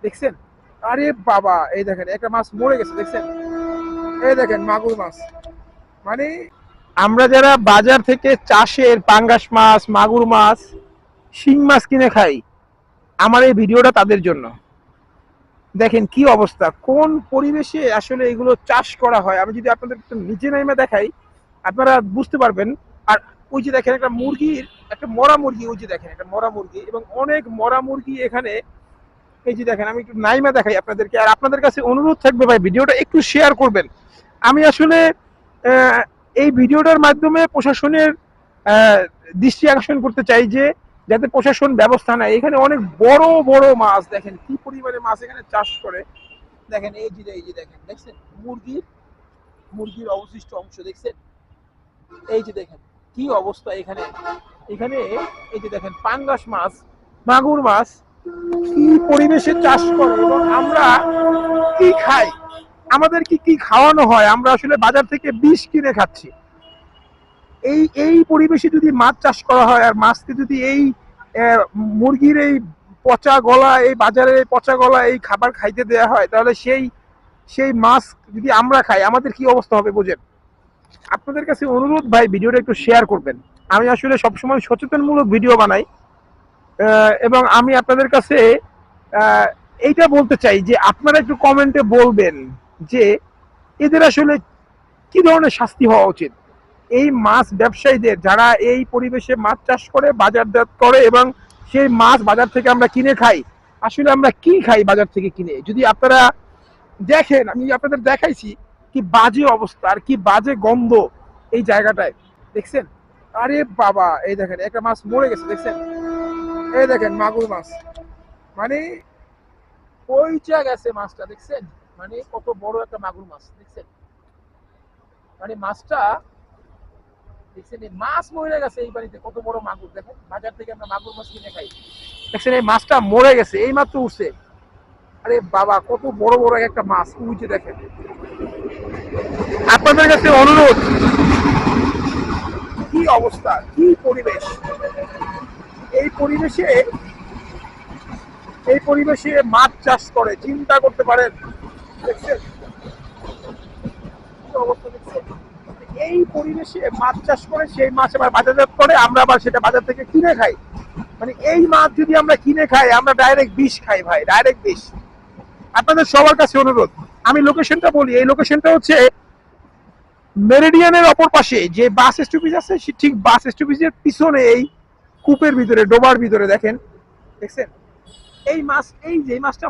দেখছেন? আরে বাবা, এই দেখেন একটা মাছ মরে গেছে, দেখছেন? এই দেখেন মাগুর মাছ। মানে আমরা যারা বাজার থেকে চাষের পাঙ্গাস মাছ, মাগুর মাছ, শিং মাছ কিনে খাই, আমার এই ভিডিওটা তাদের জন্য। দেখেন কি অবস্থা, কোন পরিবেশে আসলে এগুলো চাষ করা হয়। আমি যদি আপনাদের একটু নিচে নাইমা দেখাই, আপনারা বুঝতে পারবেন। আর ওই যে দেখেন একটা মুরগির, একটা মরা মুরগি, ওই যে দেখেন একটা মরা মুরগি এবং অনেক মরা মুরগি এখানে। এই যে দেখেন, আমি একটু নাইমা দেখাই আপনাদেরকে। আর আপনাদের কাছে অনুরোধ থাকবে ভাই ভিডিওটা একটু শেয়ার করবেন। আমি আসলে আহ, এই ভিডিওটার মাধ্যমে প্রশাসনের আহ, দৃষ্টি আকর্ষণ করতে চাই যে যাতে প্রশাসন ব্যবস্থা নেয়। এখানে অনেক বড় বড় মাছ, দেখেন কি পরিমাণে মাছ এখানে চাষ করে। দেখেন এই যে দেখেন, দেখছেন মুরগির, মুরগির অবশিষ্ট অংশ দেখছেন। এই যে দেখেন কি অবস্থা এখানে। এখানে এই যে দেখেন পাঙ্গাস মাছ, মাগুর মাছ কি পরিবেশে চাষ করে এবং আমরা কি খাই, আমাদের কি কি খাওয়ানো হয়। আমরা আসলে বাজার থেকে বিষ কিনে খাচ্ছি। এই এই পরিবেশে যদি মাছ চাষ করা হয় আর মাছকে যদি এই মুরগির এই পচা গলা, এই বাজারে পচা গলা এই খাবার খাইতে দেয়া হয়, তাহলে সেই সেই মাছ যদি আমরা খাই আমাদের কি অবস্থা হবে বোঝেন। আপনাদের কাছে অনুরোধ ভাই ভিডিওটা একটু শেয়ার করবেন। আমি আসলে সবসময় সচেতনমূলক ভিডিও বানাই এবং আমি আপনাদের কাছে আহ, এইটা বলতে চাই যে আপনারা একটু কমেন্টে বলবেন যে এদের আসলে কি ধরনের শাস্তি হওয়া উচিত। এই মাছ ব্যবসায়ীদের যারা এই পরিবেশে মাছ চাষ করে বাজারজাত করে এবং সেই মাছ বাজার থেকে আমরা কিনে খাই, আসলে আমরা কি খাই বাজার থেকে কিনে। যদি আপনারা দেখেন, আমি আপনাদের দেখাইছি কি বাজে অবস্থা আর কি বাজে গন্ধ এই জায়গাটায়, দেখছেন? আরে বাবা, এই দেখেন একটা মাছ মরে গেছে, দেখছেন? এই দেখেন মাগুর মাছ। মানে পইচা গেছে মাছটা, দেখছেন? মানে কত বড় একটা মাগুর মাছ, দেখছেন? মানে মাছটা দেখছেন, এই মাছ মরে গেছে এই পানিতে, কত বড় মাগুর। দেখেন বাজার থেকে আমরা মাগুর মাছ কিনে খাই, দেখছেন এই মাছটা মরে গেছে এই মাত্র উঠছে। আরে বাবা, কত বড় বড় একটা মাছ উঠছে, দেখেন। আপনাদের কাছে অনুরোধ, কি অবস্থা, কি পরিবেশ। এই পরিবেশে, এই পরিবেশে মাছ চাষ করে, চিন্তা করতে পারেন, দেখছেন কি অবস্থা, দেখছেন? এই পরিবেশে মাছ চাষ করে সেই মাছ আবার বাজারজাত করে, আমরা আবার সেটা বাজার থেকে কিনে খাই। মানে এই মাছ যদি আমরা কিনে খাই, আমরা ডাইরেক্ট বিষ খাই ভাই, ডাইরেক্ট বিষ। আপনাদের সবার কাছে অনুরোধ, আমি লোকেশনটা বলি। এই লোকেশনটা হচ্ছে মেরিডিয়ানের অপর পাশে যে বাস স্টপেজ আছে, ঠিক বাস স্টপেজের পিছনে এই কূপের ভিতরে, ডোবার ভিতরে, দেখেন, দেখছেন এই মাছ, এই যে মাছটা